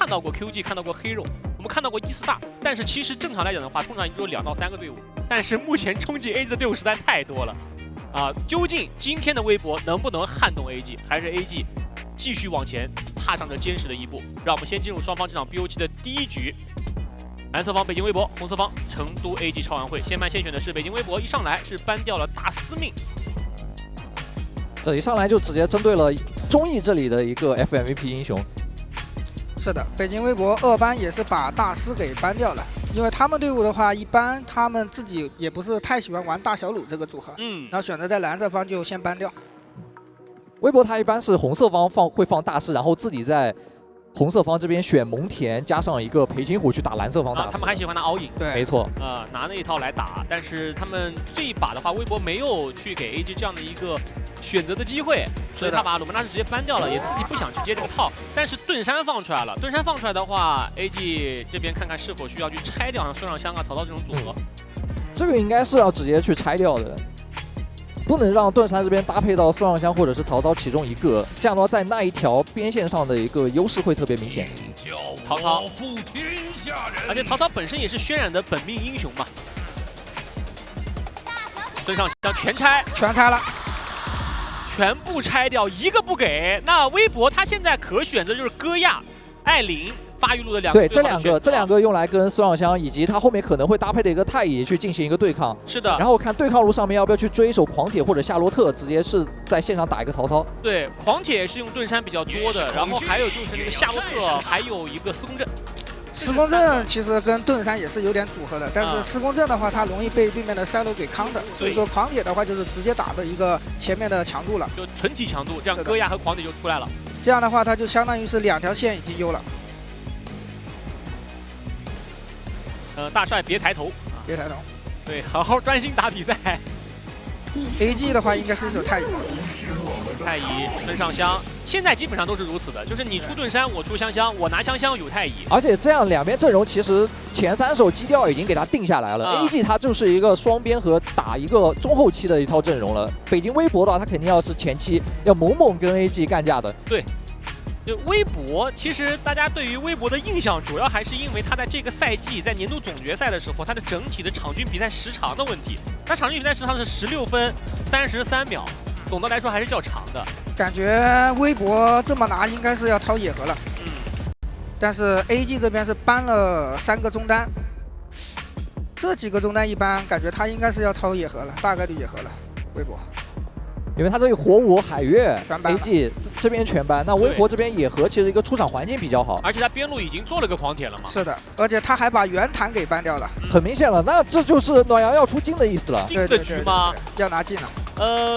看到过 QG， 看到过黑肉，我们看到过148，但是其实正常来讲的话，通常也只有2到3个队伍。但是目前冲击 AG 的队伍实在太多了啊！究竟今天的微博能不能撼动 AG， 还是 AG 继续往前踏上这坚实的一步？让我们先进入双方这场 BO7 的第一局。蓝色方北京微博，红色方成都 AG 超玩会。先办现选的是北京微博，一上来是搬掉了大司命。这一上来就直接针对了中艺这里的一个 FMVP 英雄。是的，北京微博2班也是把大师给搬掉了，因为他们队伍的话，一般他们自己也不是太喜欢玩大小鲁这个组合，然后选择在蓝色方就先搬掉。微博他一般是红色方会放大师，然后自己在红色方这边选蒙恬，加上一个裴擒虎去打蓝色方大师。他们还喜欢拿all in，对，没错。拿那一套来打，但是他们这一把的话，微博没有去给 AG 这样的一个选择的机会，所以他把鲁门大师直接搬掉了，也自己不想去接这个套。但是盾山放出来了，盾山放出来的话 ，AG 这边看看是否需要去拆掉像孙尚香啊、曹操这种组合。这个应该是要直接去拆掉的。不能让盾山这边搭配到孙尚香或者是曹操其中一个，这样的话在那一条边线上的一个优势会特别明显。曹操，而且曹操本身也是渲染的本命英雄嘛。孙尚香全拆，全拆了，全部拆掉，一个不给。那微博他现在可选择就是戈亚、艾琳。发育路的两个对，这两个用来跟孙尚香以及他后面可能会搭配的一个太乙去进行一个对抗。是的，然后看对抗路上面要不要去追一手狂铁或者夏洛特，直接是在线上打一个曹操。对，狂铁是用盾山比较多的，然后还有就是那个夏洛特，还有一个司空震。司空震其实跟盾山也是有点组合的，但是司空震的话，它容易被对面的赛罗给扛的，所以说狂铁的话就是直接打的一个前面的强度了，就纯体强度，这样戈亚和狂铁就出来了。这样的话，它就相当于是2条线已经优了。大帅别抬头，别抬头，对，好好专心打比赛。AG 的话应该是一手太乙，太乙孙尚香，现在基本上都是如此的，就是你出盾山，我出香香，我拿香香有太乙。而且这样两边阵容其实前3手基调已经给他定下来了。AG 它就是一个双边和打一个中后期的一套阵容了。北京微博的话，他肯定要是前期要猛跟 AG 干架的。对。就微博，其实大家对于微博的印象，主要还是因为他在这个赛季在年度总决赛的时候，他的整体的场均比赛时长的问题。他场均比赛时长是16分33秒，总的来说还是较长的。感觉微博这么拿应该是要掏野核了。但是 AG 这边是搬了3个中单，这几个中单一般感觉他应该是要掏野核了，大概率野核了。微博。因为他这个火舞、海月、AG 这边全搬，那微博这边野核其实一个出场环境比较好，而且他边路已经做了个狂铁了嘛。是的，而且他还把原坦给搬掉了，很明显了，那这就是暖阳要出镜的意思了。镜的局吗？要拿镜了。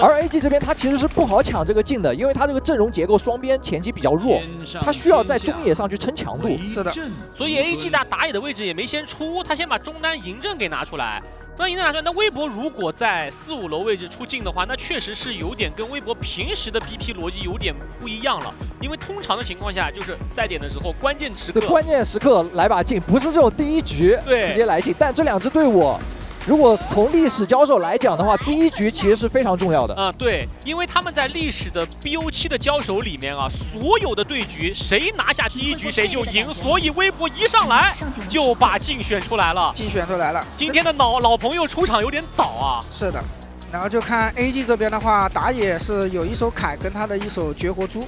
而 AG 这边他其实是不好抢这个镜的，因为他这个阵容结构双边前期比较弱，他需要在中野上去撑强度。是的，所以 AG 打野的位置也没先出，他先把中单嬴政给拿出来。那赢得拿出来，那微博如果在4、5楼位置出镜的话，那确实是有点跟微博平时的 BP 逻辑有点不一样了。因为通常的情况下，就是赛点的时候，关键时刻来把镜，不是这种第一局直接来镜。但这2支队伍，如果从历史交手来讲的话，第一局其实是非常重要的。对，因为他们在历史的 BO7 的交手里面啊，所有的对局谁拿下第一局谁就赢，所以微博一上来就把镜选出来了。镜选出来了，今天的老朋友出场有点早啊。是的，然后就看 AG 这边的话，打野是有一手凯跟他的一手绝活猪。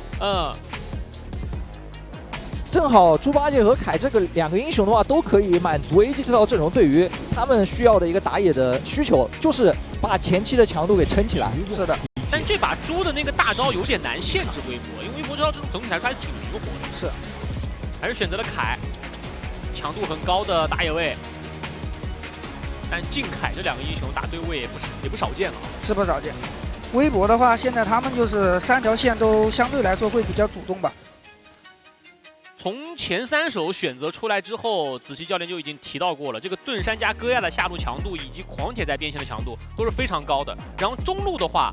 正好猪八戒和凯这个2个英雄的话，都可以满足 AG 这套阵容对于他们需要的一个打野的需求，就是把前期的强度给撑起来。是的，但这把猪的那个大招有点难限制微博，因为微博这招总体来说还是挺灵活的。是，还是选择了凯，强度很高的打野位。但靖凯这2个英雄打对位也不少见了，是不少见。微博的话，现在他们就是3条线都相对来说会比较主动吧。从前3手选择出来之后，子琪教练就已经提到过了，这个盾山加戈亚的下路强度以及狂铁在边线的强度都是非常高的。然后中路的话，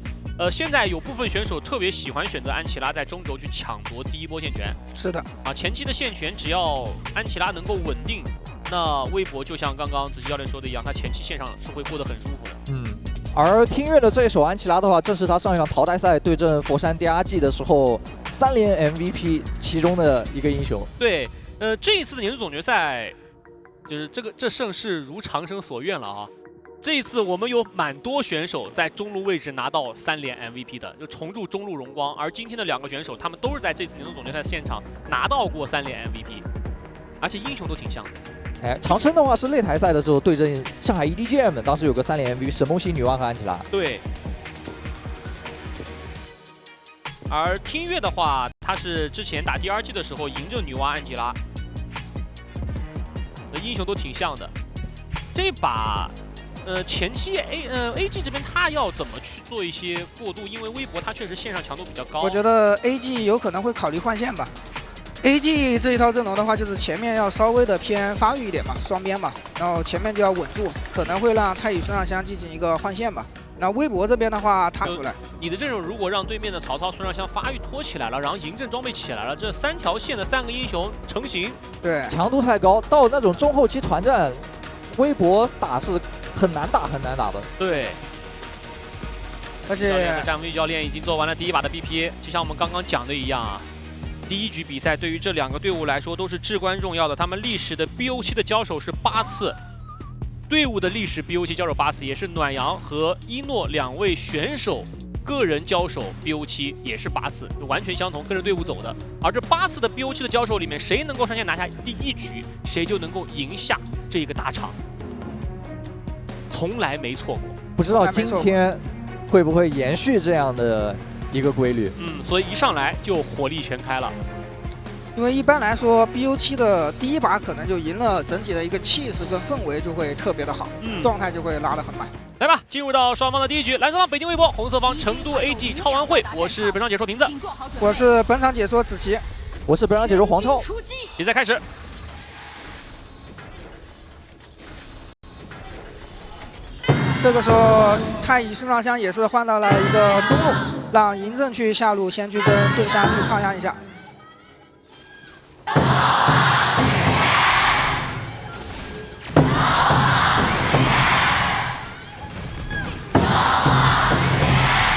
现在有部分选手特别喜欢选择安琪拉在中轴去抢夺第1波线权。是的，前期的线权只要安琪拉能够稳定，那微博就像刚刚子琪教练说的一样，他前期线上是会过得很舒服的。而听乐的这一手安琪拉的话，正是他上一场淘汰赛对阵佛山 DRG 的时候3连 MVP 其中的一个英雄。对，这一次的年度总决赛，就是这盛世如长生所愿了啊！这一次我们有蛮多选手在中路位置拿到3连 MVP 的，就重铸中路荣光。而今天的2个选手，他们都是在这次年度总决赛现场拿到过3连 MVP， 而且英雄都挺像的。哎，长生的话是擂台赛的时候对阵上海 EDGM， 当时有个3连 MVP， 神梦系女王和安琪拉。对。而听乐的话，他是之前打第2季的时候赢着女娲安吉拉，英雄都挺像的。这把，前期 AG 这边他要怎么去做一些过渡？因为微博他确实线上强度比较高。我觉得 AG 有可能会考虑换线吧。AG 这一套阵容的话，就是前面要稍微的偏发育一点嘛，双边嘛，然后前面就要稳住，可能会让太乙孙尚香进行一个换线吧。那微博这边的话，踏出来，你的阵容如果让对面的曹操、孙尚香发育拖起来了，然后嬴政装备起来了，这3条线的3个英雄成型，对，强度太高，到那种中后期团战，微博打是很难打的。对，而且战卫教练已经做完了第一把的 BP， 就像我们刚刚讲的一样啊。第1局比赛对于这2个队伍来说都是至关重要的，他们历史的 BO7 的交手是8次。队伍的历史 BO7 交手8次，也是暖阳和一诺2位选手个人交手 BO7 也是8次，完全相同，跟着队伍走的。而这8次的 BO7 的交手里面，谁能够率先拿下第1局，谁就能够赢下这个大场，从来没错过。不知道今天会不会延续这样的一个规律？所以一上来就火力全开了。因为一般来说 BO7 的第1把可能就赢了，整体的一个气势跟氛围就会特别的好，状态就会拉得很满。来吧，进入到双方的第1局，蓝色方北京微博，红色方成都 AG 超玩会。我是本场解说瓶子，我是本场解说子琪，我是本场解说黄超。比赛开始。这个时候太乙孙尚香也是换到了一个中路，让嬴政去下路先去跟盾山去抗压一下。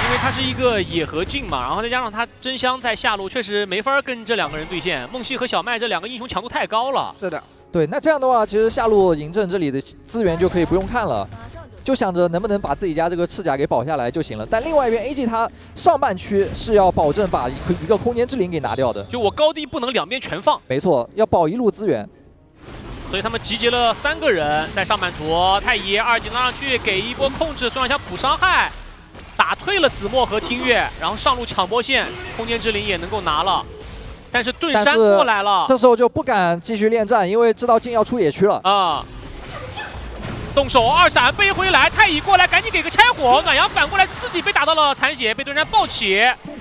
因为他是一个野和镜嘛，然后再加上他真香在下路，确实没法跟这2个人对线。梦溪和小麦这2个英雄强度太高了。是的，对，那这样的话，其实下路嬴政这里的资源就可以不用看了。就想着能不能把自己家这个赤甲给保下来就行了。但另外一边 AG 他上半区是要保证把一个空间之灵给拿掉的，就我高低不能2边全放。没错，要保一路资源。所以他们集结了3个人在上半图，太乙2技拉上去给一波控制，孙尚香补伤害，打退了子墨和听乐，然后上路抢波线，空间之灵也能够拿了。但是盾山过来了，这时候就不敢继续恋战，因为知道镜要出野区了啊。动手2闪背回来，太乙过来赶紧给个拆火，暖阳反过来自己被打到了残血，被盾山抱起。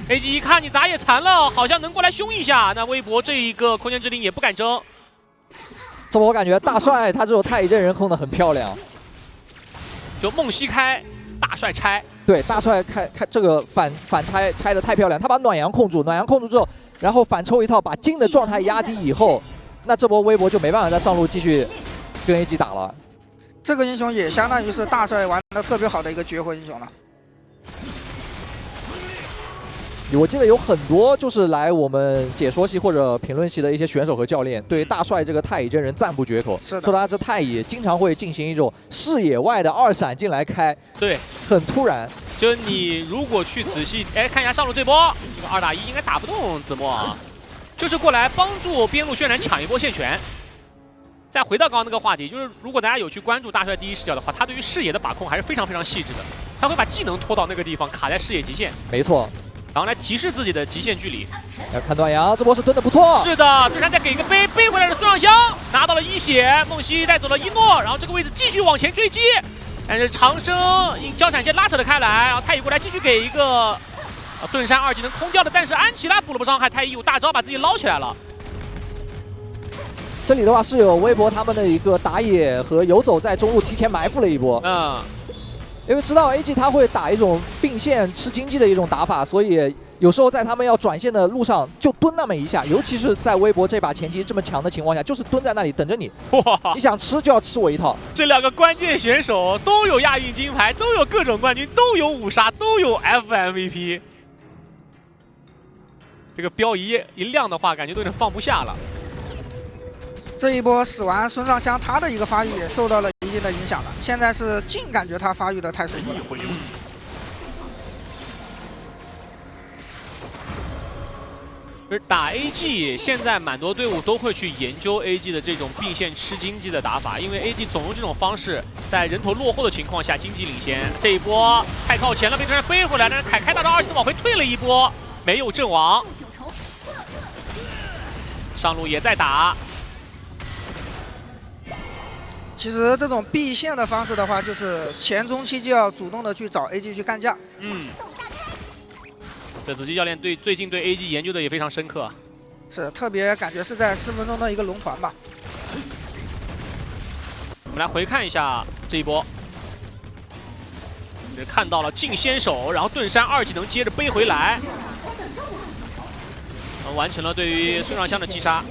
AG 一看你打野残了，好像能过来凶一下，那微博这一个空间之灵也不敢争。这么我感觉大帅他这种太乙阵人控的很漂亮，就梦溪开，大帅拆。对，大帅开这个反拆的太漂亮，他把暖阳控住，暖阳控住之后，然后反抽一套，把金的状态压低以后，那这波微博就没办法再上路继续跟 AG 打了。这个英雄也相当于是大帅玩的特别好的一个绝活英雄了。我记得有很多就是来我们解说系或者评论系的一些选手和教练对大帅这个太乙真人赞不绝口，说他这太乙经常会进行一种视野外的2闪进来开，对，很突然。就你如果去仔细看一下上路这波，这个2打1应该打不动子墨啊，就是过来帮助边路渲染抢一波线权。再回到刚刚那个话题，就是如果大家有去关注大帅第一视角的话，他对于视野的把控还是非常非常细致的，他会把技能拖到那个地方，卡在视野极限。没错。然后来提示自己的极限距离。要看暖阳，这波是蹲的不错。是的，盾山再给一个背回来的孙尚香，拿到了1血，梦溪带走了一诺，然后这个位置继续往前追击，但是长生交闪线拉扯了开来，然后太乙过来继续给一个盾山2技能空掉的，但是安琪拉补了波伤害，太乙有大招把自己捞起来了。这里的话是有微博他们的一个打野和游走在中路提前埋伏了一波。因为知道 AG 他会打一种并线吃经济的一种打法，所以有时候在他们要转线的路上就蹲那么一下，尤其是在微博这把前期这么强的情况下，就是蹲在那里等着你。哇！你想吃就要吃我一套。这2个关键选手都有亚运金牌，都有各种冠军，都有5杀，都有 FMVP。这个标一亮的话，感觉都有点放不下了。这一波死完孙尚香，他的一个发育也受到了一定的影响了。现在是净感觉他发育的太舒服了。就是打 AG， 现在蛮多队伍都会去研究 AG 的这种并线吃经济的打法，因为 AG 总用这种方式，在人头落后的情况下经济领先。这一波太靠前了，被对面背回来，但是凯开大招2级往回退了一波，没有阵亡。上路也在打。其实这种避线的方式的话，就是前中期就要主动的去找 AG 去干架。这子期教练最近对 AG 研究的也非常深刻，是特别感觉是在4分钟的一个龙团吧。我们来回看一下这一波，看到了进先手，然后盾山2技能接着背回来，完成了对于孙尚香的击杀。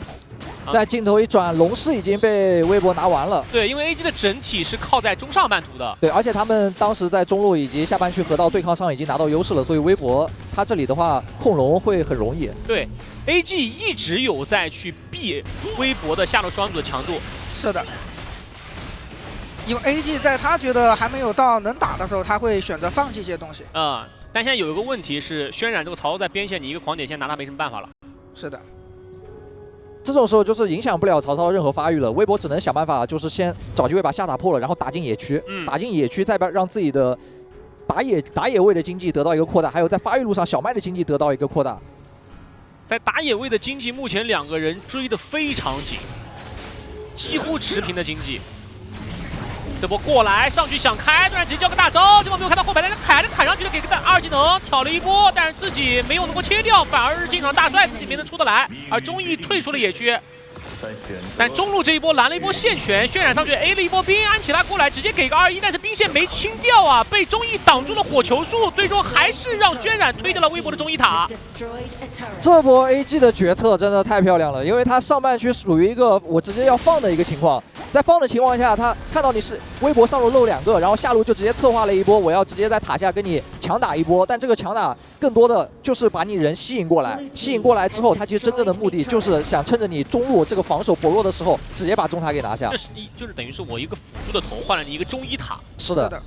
在镜头一转，龙狮已经被微博拿完了。对，因为 AG 的整体是靠在中上半图的。对，而且他们当时在中路以及下半区河道对抗上已经拿到优势了，所以微博他这里的话控龙会很容易。对 ，AG 一直有在去避微博的下路双组的强度。是的，因为 AG 在他觉得还没有到能打的时候，他会选择放弃一些东西。但现在有一个问题是，渲染这个曹操在边线，你一个狂点线拿他没什么办法了。是的。这种时候就是影响不了曹操任何发育了，微博只能想办法，就是先找机会把下打破了，然后打进野区，打进野区，再让自己的打野位的经济得到一个扩大，还有在发育路上小麦的经济得到一个扩大。在打野位的经济，目前2个人追得非常紧，几乎持平的经济。这波过来上去想开，突然直接交个大招，结果没有看到后排，但是凯的砍上去了，给个2技能挑了一波，但是自己没有能够切掉，反而是进场大帅自己没能出得来，而中义退出了野区。但中路这一波拦了一波线权，渲染上去 A 了一波兵，安琪拉过来直接给个2-1，但是兵线没清掉啊，被中义挡住了火球术，最终还是让渲染推掉了微博的中义塔。这波 AG 的决策真的太漂亮了，因为他上半区属于一个我直接要放的一个情况，在放的情况下，他看到你是微博上路漏2个，然后下路就直接策划了一波，我要直接在塔下跟你强打一波，但这个强打更多的就是把你人吸引过来，吸引过来之后，他其实真正的目的就是想趁着你中路这个防守薄弱的时候，直接把中塔给拿下。就是等于是我一个辅助的头换了你一个中1塔。是的。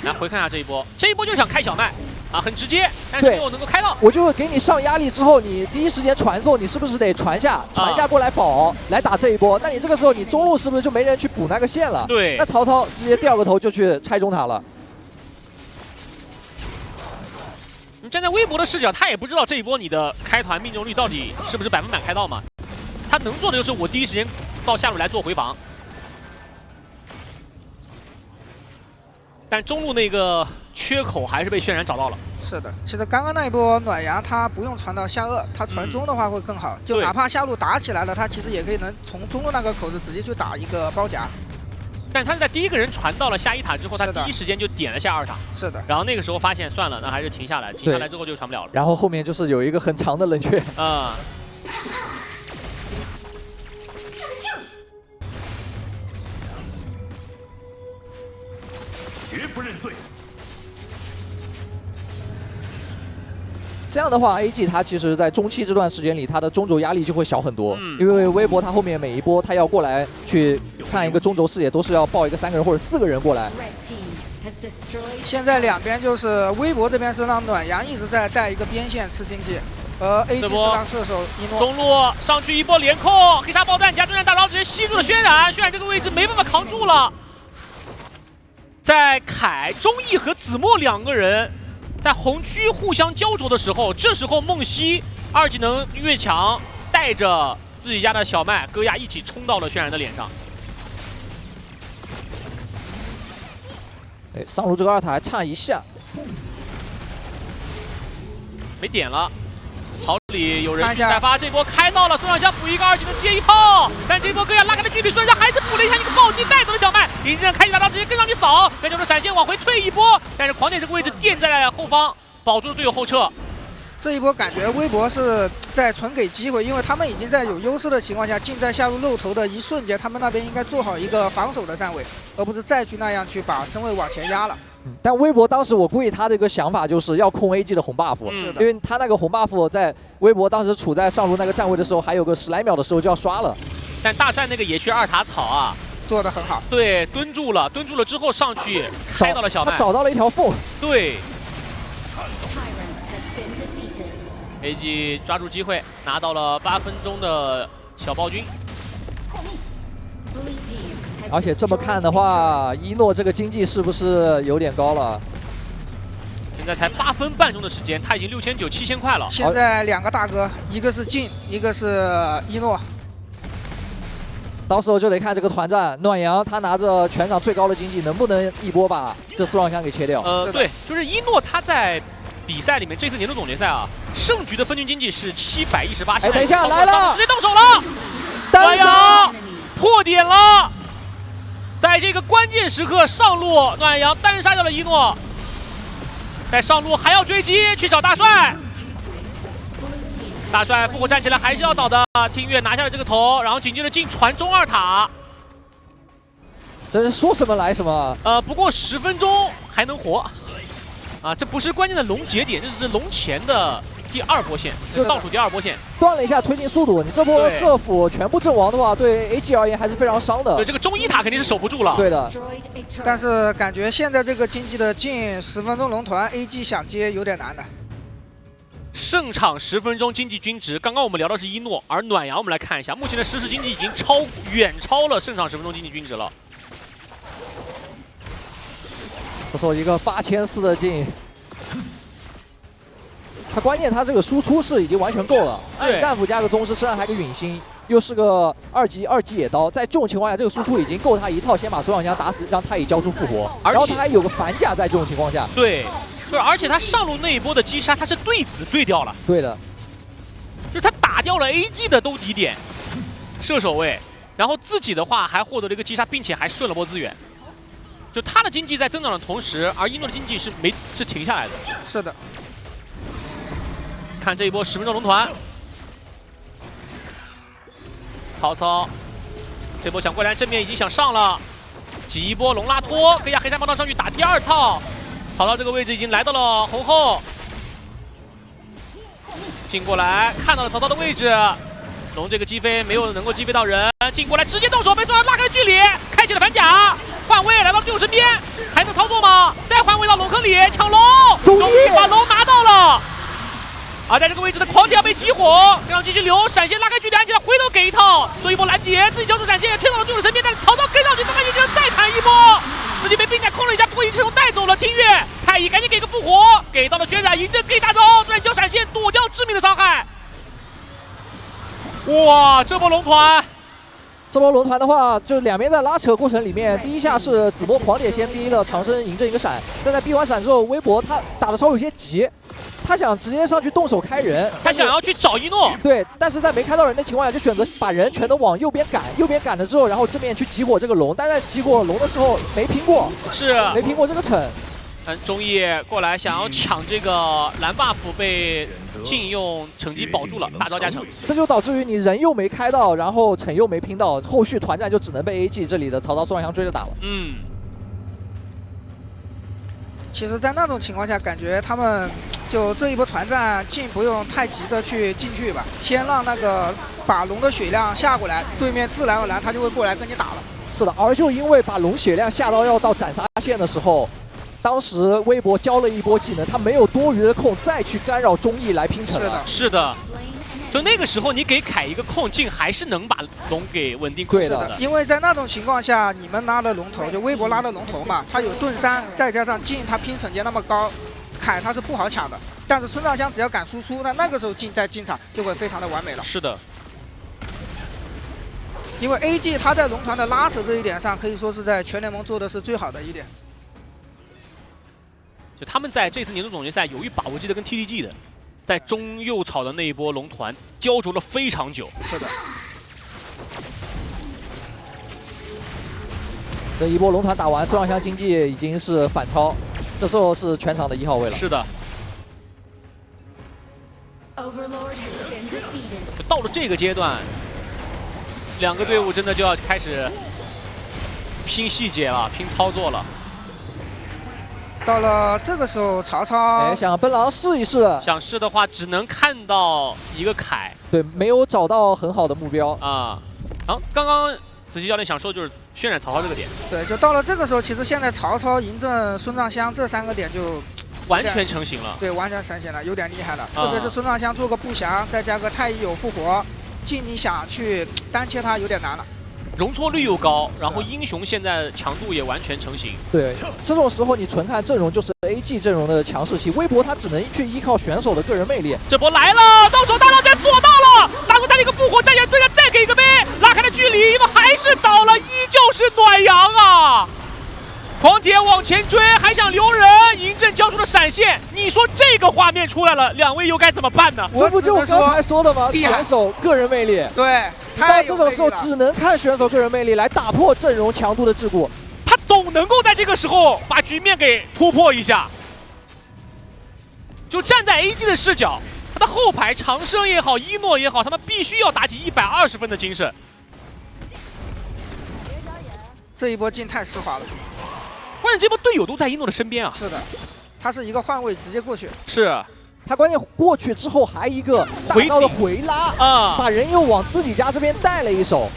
来回看一下这一波，这一波就是想开小麦啊，很直接，但是最后能够开到。我就给你上压力之后，你第一时间传送，你是不是得传下过来保来打这一波？那你这个时候你中路是不是就没人去补那个线了？对。那曹操直接掉个头就去拆中塔了。你站在微博的视角，他也不知道这一波你的开团命中率到底是不是100%开到嘛？他能做的就是我第一时间到下路来做回防。但中路那个缺口还是被渲染找到了。是的，其实刚刚那一波暖阳他不用传到下颚，他传中的话会更好。就哪怕下路打起来了，他其实也可以能从中路那个口子直接去打一个包夹。但他是在第一个人传到了下1塔之后，他第一时间就点了下2塔。是的。然后那个时候发现算了，那还是停下来，停下来之后就传不了了。然后后面就是有一个很长的冷却。绝不认罪。这样的话 ，AG 他其实在中期这段时间里，他的中轴压力就会小很多，因为微博他后面每一波他要过来去看一个中轴视野，都是要抱一个3个人或者4个人过来。现在两边就是微博这边是让暖阳一直在带一个边线吃经济，而 AG 是让射手一诺。中路上去一波连控，黑鲨爆弹加对战大招直接吸住了渲染，渲染这个位置没办法扛住了。在凯、中义和子墨2个人在红区互相焦灼的时候，这时候梦溪2技能越强，带着自己家的小麦戈亚一起冲到了渲染的脸上。上路这个2塔还差一下，没点了。草里有人去开发，这波开到了孙尚香补一个2技能接一炮，但这波戈亚拉开的距离，孙尚香还是补了一下一个暴击带走了小麦，林正开启大招直接跟上去扫，跟着闪现往回退一波，但是狂点这个位置垫在了后方，保住了队友后撤。这一波感觉微博是在纯给机会，因为他们已经在有优势的情况下，进在下路露头的一瞬间，他们那边应该做好一个防守的站位，而不是再去那样去把身位往前压了。但微博当时我估计他这个想法就是要控 AG 的红 buff，因为他那个红 buff 在微博当时处在上路那个站位的时候，还有个10来秒的时候就要刷了。但大帅那个野区2塔草啊，做得很好。对，蹲住了之后上去开到了小麦，他找到了一条缝。对。AG 抓住机会，拿到了8分钟的小暴君。而且这么看的话，一诺这个经济是不是有点高了？现在才8分半钟的时间，他已经6900、7000块了。现在2个大哥，一个是晋，一个是一诺。到时候就得看这个团战，暖阳他拿着全场最高的经济，能不能一波把这速浪箱给切掉？对，就是一诺他在比赛里面这次年度总决赛啊，胜局的分均经济是718。哎，等一下来了，直接动手了，暖阳破点了，在这个关键时刻上路，暖阳单杀掉了一诺，在上路还要追击去找大帅。大帅复活站起来还是要倒的，听月拿下了这个头，然后紧接着进传中2塔。这是说什么来什么？不过10分钟还能活，啊，这不是关键的龙节点，这是龙前的第2波线，就倒数第2波线，断了一下推进速度。你这波射辅全部阵亡的话，对 AG 而言还是非常伤的。对，这个中1塔肯定是守不住了。对的。但是感觉现在这个经济的近10分钟龙团 ，AG 想接有点难的。胜场10分钟经济均值，刚刚我们聊的是一诺，而暖阳我们来看一下，目前的实时经济已经远超了胜场10分钟经济均值了。这时候一个8400的进，他关键他这个输出是已经完全够了，暗战斧加个宗师，身上还有个陨星，又是个2级野刀，在这种情况下，这个输出已经够他一套先把所有枪打死，让太乙交出复活，然后他还有个反甲，在这种情况下，对，而且他上路那一波的击杀，他是对子对掉了，对的，就是他打掉了 AG 的兜底点射手位，然后自己的话还获得了一个击杀，并且还顺了波资源。就他的经济在增长的同时，而一诺的经济是停下来的。是的。看这一波10分钟龙团，曹操这波想过来正面已经想上了，挤一波龙拉托，可以让黑山猫刀上去打第2套。曹操这个位置已经来到了红后，进过来看到了曹操的位置，龙这个击飞没有能够击飞到人，进过来直接动手，没错，拉开距离，开启了反甲，换位来到队友身边，还能操作吗？再换位到龙坑里抢龙，终于把龙拿到了。而在这个位置的狂跳被激活，让继续流闪现拉开距离，安吉拉回头给一套，做一波拦截，自己交出闪现推到了队友身边，但是曹操跟上去，他发现就再砍一波，自己被兵甲控了一下，不过已经成功带走了。听月太乙赶紧给个复活，给到了血染，嬴政可以打走，对交闪现躲掉致命的伤害。哇，这波龙团。这波龙团的话，就两边在拉扯过程里面，第一下是紫波狂点先逼了长生嬴政一个闪，但在逼完闪之后，微博他打的稍微有些急，他想直接上去动手开人，他想要去找一诺，对，但是在没开到人的情况下，就选择把人全都往右边赶，右边赶了之后，然后正面去集火这个龙，但在集火龙的时候没拼过，是没拼过这个惩。中义过来想要抢这个蓝 buff， 被禁用惩击保住了，大招加成，这就导致于你人又没开到，然后惩又没拼到，后续团战就只能被 AG 这里的曹操、苏万祥追着打了。其实，在那种情况下，感觉他们就这一波团战进不用太急的去进去吧，先让那个把龙的血量下过来，对面自然而然他就会过来跟你打了。是的，而就因为把龙血量下到要到斩杀线的时候。当时微博交了一波技能，他没有多余的空再去干扰中义来拼惩了。是的，就那个时候你给凯一个控进，还是能把龙给稳定控制的。因为在那种情况下，你们拉的龙头就微博拉的龙头嘛，他有盾3，再加上进他拼惩戒那么高，凯他是不好抢的。但是孙尚香只要敢输出，那个时候在进场就会非常的完美了。是的。因为 AG 他在龙团的拉扯这一点上，可以说是在全联盟做的是最好的一点。就他们在这次年度总决赛有一把，我记得跟 TDG 的，在中右草的那一波龙团焦灼了非常久。是的，这一波龙团打完，孙尚香经济已经是反超，这时候是全场的1号位了。是的。就到了这个阶段，两个队伍真的就要开始拼细节了，拼操作了。到了这个时候，曹操想奔狼试一试，想试的话，只能看到一个凯，对，没有找到很好的目标啊。然后刚刚子琪教练想说的就是渲染曹操这个点，对，就到了这个时候，其实现在曹操、嬴政、孙尚香这3个点就完全成型了。对，完全成型了，有点厉害了。特别是孙尚香做个步降，再加个太乙有复活，晋你想去单切他有点难了。 容错率又高，然后英雄现在强度也完全成型。对，这种时候你纯看阵容就是 AG 阵容的强势期，微博他只能去依靠选手的个人魅力。这波来了，到手大招战做到了，拿出他的一个复活，战线对上再给一个杯，拉开了距离，因为还是倒了，依旧是暖阳啊！狂铁往前追，还想留人，嬴政交出了闪现，你说这个画面出来了，两位又该怎么办呢？这不就我刚才说的吗？选手个人魅力。对。 到这种时候，只能看选手个人魅力来打破阵容强度的桎梏。他总能够在这个时候把局面给突破一下。就站在 AG 的视角，他的后排长生也好，一诺也好，他们必须要打起120分的精神。这一波进太丝滑了，关键这波队友都在一诺的身边啊。是的，他是一个换位直接过去。是。 他关键过去之后还一个大招的回拉啊，把人又往自己家这边带了一手。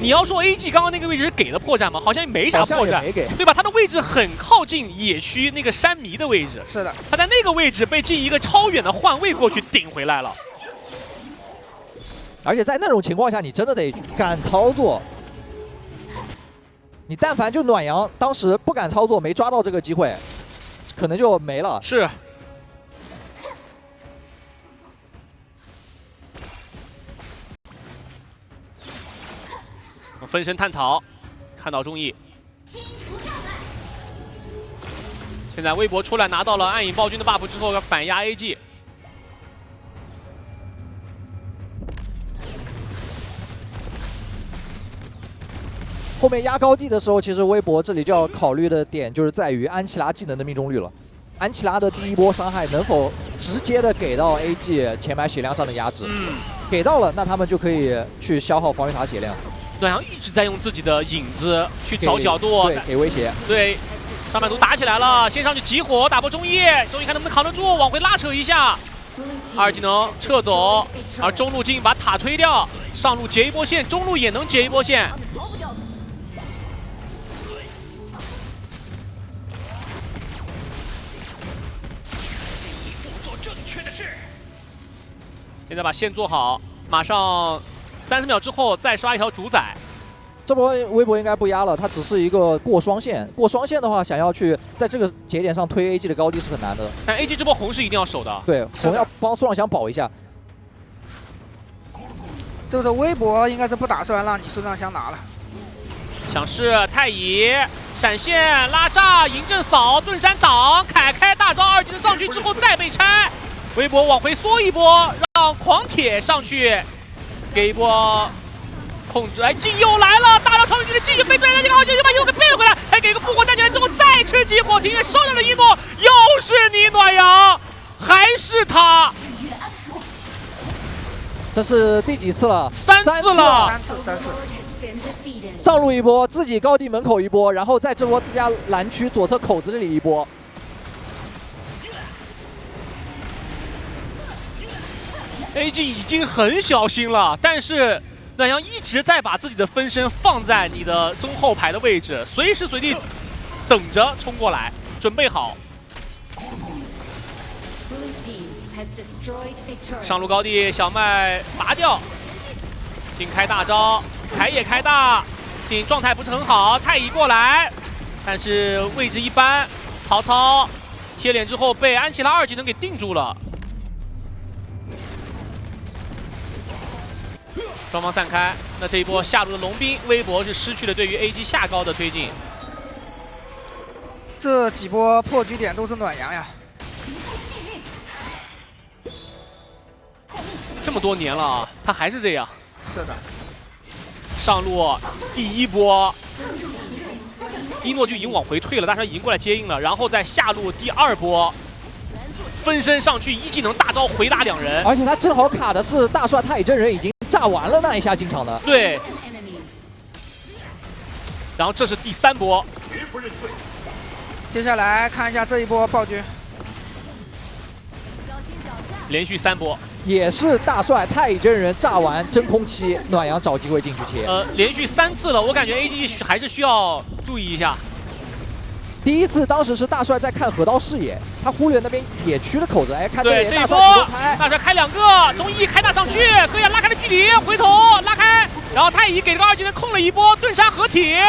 你要说 AG 刚刚那个位置是给了破绽吗？好像没啥破绽，没给，对吧？他的位置很靠近野区那个山迷的位置。是的，他在那个位置被进一个超远的换位过去顶回来了。而且在那种情况下，你真的得敢操作。你但凡就暖阳，当时不敢操作，没抓到这个机会。 可能就没了。是。分身探草，看到中意。现在微博出来拿到了暗影暴君的 buff 之后，要反压 AG。后面压高地的时候，其实微博这里就要考虑的点就是在于安琪拉技能的命中率了。安琪拉的第一波伤害能否直接的给到 AG 前排血量上的压制？给到了，那他们就可以去消耗防御塔血量。暖阳一直在用自己的影子去找角度，对，给威胁。对，上半图打起来了，先上去集火打破中野，中野看能不能扛得住，往回拉扯一下。二技能撤走，而中路进把塔推掉，上路截一波线，中路也能截一波线。 现在把线做好，马上30秒之后再刷一条主宰。这波微博应该不压了，它只是一个过双线。过双线的话，想要去在这个节点上推 AG 的高地是很难的。但 AG 这波红是一定要守的。对，红要帮孙尚香保一下。这个时候微博应该是不打算让你孙尚香拿了。想是太乙闪现拉炸，嬴政扫盾山挡，凯开大招2技能上去之后再被拆。 微博往回缩一波，让狂铁上去，给一波控制。哎，劲又来了，大招超距的继续飞对了，这个2技能就把又给背回来，还给个复活站起来之后再吃激火，庭院烧掉了一诺，又是你暖阳，还是他。这是第几次了？3次了，3次。上路一波，自己高地门口一波，然后在这波自家蓝区左侧口子这里一波。 AG 已经很小心了，但是暖阳一直在把自己的分身放在你的中后排的位置，随时随地等着冲过来，准备好。上路高地，小麦拔掉，进开大招，凯也开大，进状态不是很好，太乙过来，但是位置一般，曹操贴脸之后被安琪拉2技能给定住了。 双方散开，那这一波下路的龙兵，微博是失去了对于 AG 下高的推进。这几波破局点都是暖阳呀，这么多年了啊，他还是这样。是的。上路第一波，一诺就已经往回退了，大川已经过来接应了，然后在下路第2波，分身上去1技能大招回打2人，而且他正好卡的是大帅太乙真人已经。 炸完了那一下进场的，对。然后这是第3波，接下来看一下这一波暴君，连续3波。也是大帅太乙真人炸完真空期，暖阳找机会进去切。连续3次了，我感觉 AG 还是需要注意一下。第一次当时是大帅在看河道视野，他忽略那边野区的口子，哎，看对这一波，大帅开2个，中义开大上去，可以拉开了距离，回头拉开，然后太乙给这个2技能控了一波，盾杀合体。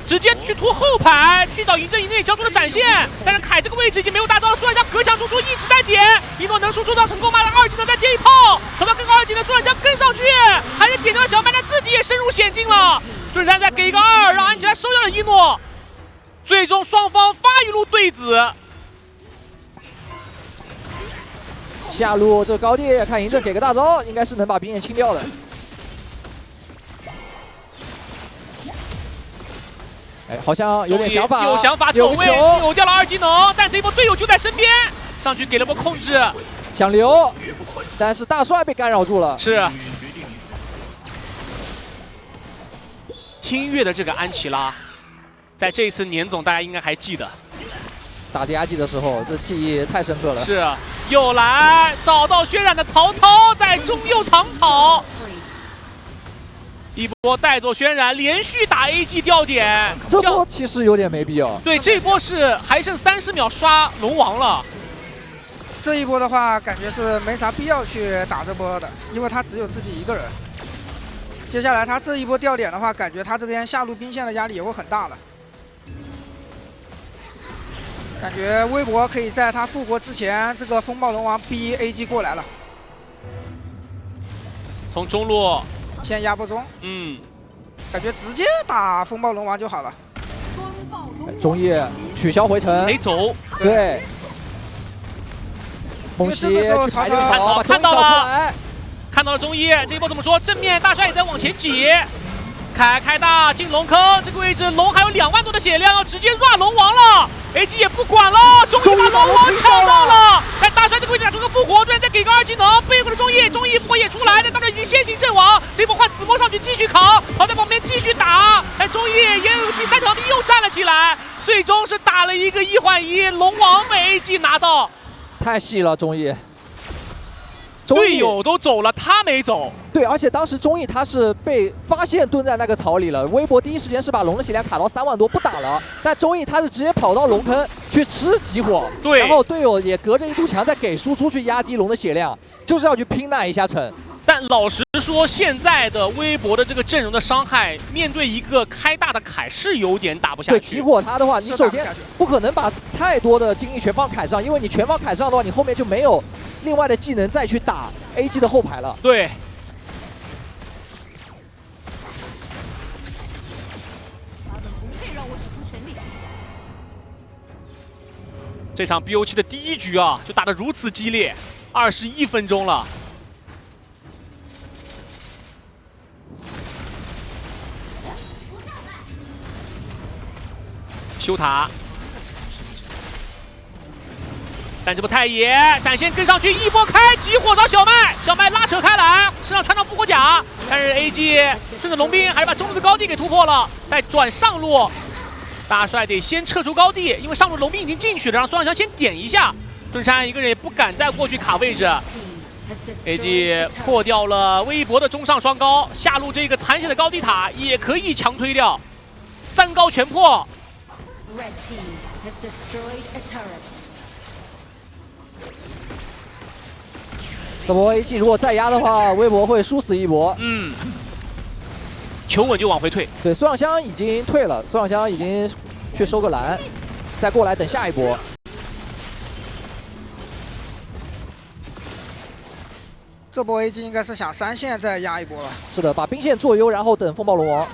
直接去突后排，去找嬴政以内交出了展现，但是凯这个位置已经没有大招了，苏万江隔墙输出一直在点，一诺能输出到成功吗？2技能再接一炮，可到跟2技能，苏万江跟上去，还是点掉了小麦，他自己也深入险境了。盾山再给一个2，让安琪拉收掉了一诺，最终双方发一路对子。下路这高地看嬴政给个大招，应该是能把兵线清掉的。 哎，好像有点想法，有想法，走位扭掉了2技能，但这一波队友就在身边，上去给了波控制，想留，但是大帅被干扰住了。是。清月的这个安琪拉，在这一次年总大家应该还记得，打 DRG 的时候，这记忆太深刻了。是，又来找到血染的曹操，在中右藏草。 一波带走渲染，连续打 AG 掉点，这波其实有点没必要。对，这波是还剩30秒刷龙王了。这一波的话，感觉是没啥必要去打这波的，因为他只有自己一个人。接下来他这一波掉点的话，感觉他这边下路兵线的压力也会很大了。感觉微博可以在他复活之前，这个风暴龙王逼 AG 过来了。从中路。 先压波中，感觉直接打风暴龙王就好了。中野取消回城，没走，对。梦溪去抬这个草，看到了，看到了中野，这一波怎么说？正面大帅也在往前挤，开大进龙坑，这个位置龙还有2万多的血量，要直接 run 龙王了。AG 也不管了，中野把龙王抢到了，但大帅这个位置打出个复活，突然再给个2技能，背后的中野复活也出来，但大帅已经先行阵亡，这波换子波上去继续扛，跑在旁边继续打，但中野也有第3条命又站了起来，最终是打了一个1换1，龙王被 AG 拿到，太细了中野。 队友都走了，他没走。对，而且当时中义他是被发现蹲在那个草里了，微博第一时间是把龙的血量卡到3万多不打了，但中义他是直接跑到龙坑去吃集火，对，然后队友也隔着一堵墙再给输出去压低龙的血量，就是要去拼那一下城。但老实说，现在的微博的这个阵容的伤害，面对一个开大的凯是有点打不下去。对，集火他的话，你首先不可能把太多的精力全放凯上，因为你全放凯上的话，你后面就没有另外的技能再去打 AG 的后排了。对。这场 BO7 的第1局啊，就打得如此激烈，21分钟了。修塔，但这波太野闪现跟上去，一波开，集火找小麦，小麦拉扯开来，身上穿上复活甲，但是 AG 顺着龙兵还是把中路的高地给突破了，再转上路，大帅得先撤出高地，因为上路龙兵已经进去了，让孙尚香先点一下，盾山一个人也不敢再过去卡位置。AG 破掉了微博的中上双高，下路这个残血的高地塔也可以强推掉，3高全破。 Red team has destroyed a turret. 这波 AG 如果再压的话，微博会输死一波。求稳就往回退。对，孙尚香已经退了，孙尚香已经去收个蓝，再过来等下一波。这波 AG 应该是想3线再压一波了。是的，把兵线做优，然后等风暴龙王。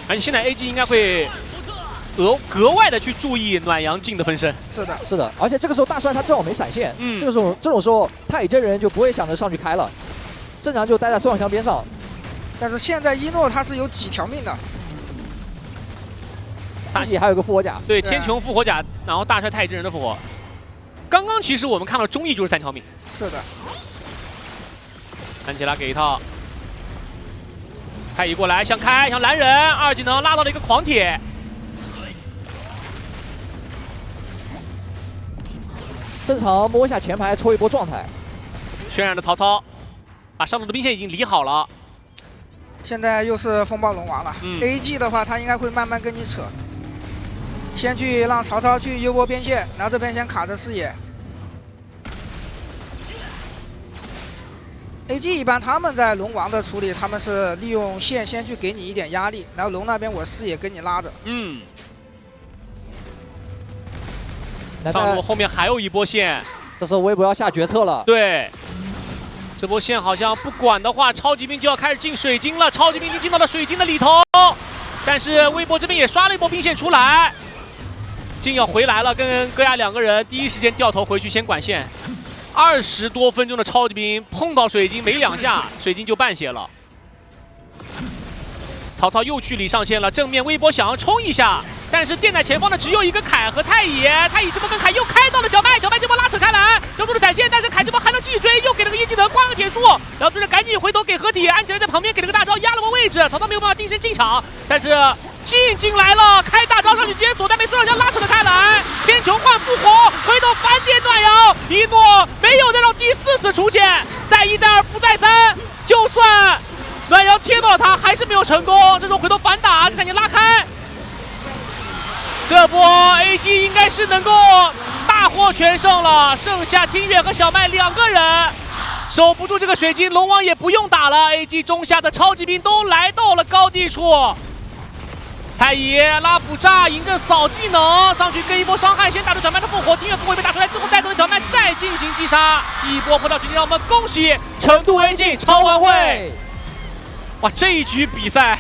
而且现在 AG 应该会格外的去注意暖阳镜的分身。是的，是的，而且这个时候大帅他正好没闪现，这种时候太乙真人就不会想着上去开了，正常就待在孙尚香边上。但是现在一诺他是有几条命的，自己还有个复活甲。对，天穹复活甲，然后大帅太乙真人的复活。刚刚其实我们看到中义就是3条命。是的。安吉拉给一套。 太乙过来想开想拦人，2技能拉到了一个狂铁，正常摸一下前排，抽一波状态。渲染的曹操，把上路的兵线已经理好了。现在又是风暴龙王了。AG 的话，他应该会慢慢跟你扯，先去让曹操去幽波边线，然后这边先卡着视野。AG 一般他们在龙王的处理，他们是利用线先去给你一点压力，然后龙那边我视野跟你拉着。上路后面还有一波线，这时候微博要下决策了。对，这波线好像不管的话，超级兵就要开始进水晶了。超级兵已经进到了水晶的里头，但是微博这边也刷了一波兵线出来，静要回来了，跟戈亚两个人第一时间掉头回去先管线。20多分钟的超级兵碰到水晶没2下，水晶就半血了。曹操又去里上线了，正面微博想要冲一下，但是垫在前方的只有一个凯和太乙。太乙这波跟凯又开到了小麦，小麦这波拉扯开来，中路的闪现，但是凯这波还能继续追，又给了个一技能挂个减速，然后追着赶紧回头给合体，安起来在旁边给了个大招压了个位置，曹操没有办法定身进场，但是进来了，开大招上去直接锁在梅斯尔将拉扯了开来，天穹换复活，回头反点暖阳，一诺没有再让第4次出现，再1再2不再3，就算暖阳贴到了他，还是没有成功。这种回头反打，闪电拉开，这波 AG 应该是能够大获全胜了。剩下听远和小麦2个人守不住这个水晶，龙王也不用打了。AG 中下的超级兵都来到了高地处。太乙拉普炸迎着扫技能上去跟一波伤害，先打出小麦的复活，听远不会被打出来，之后带走了小麦，再进行击杀，一波破掉水晶，让我们恭喜成都 AG 超完会。哇，这一局比赛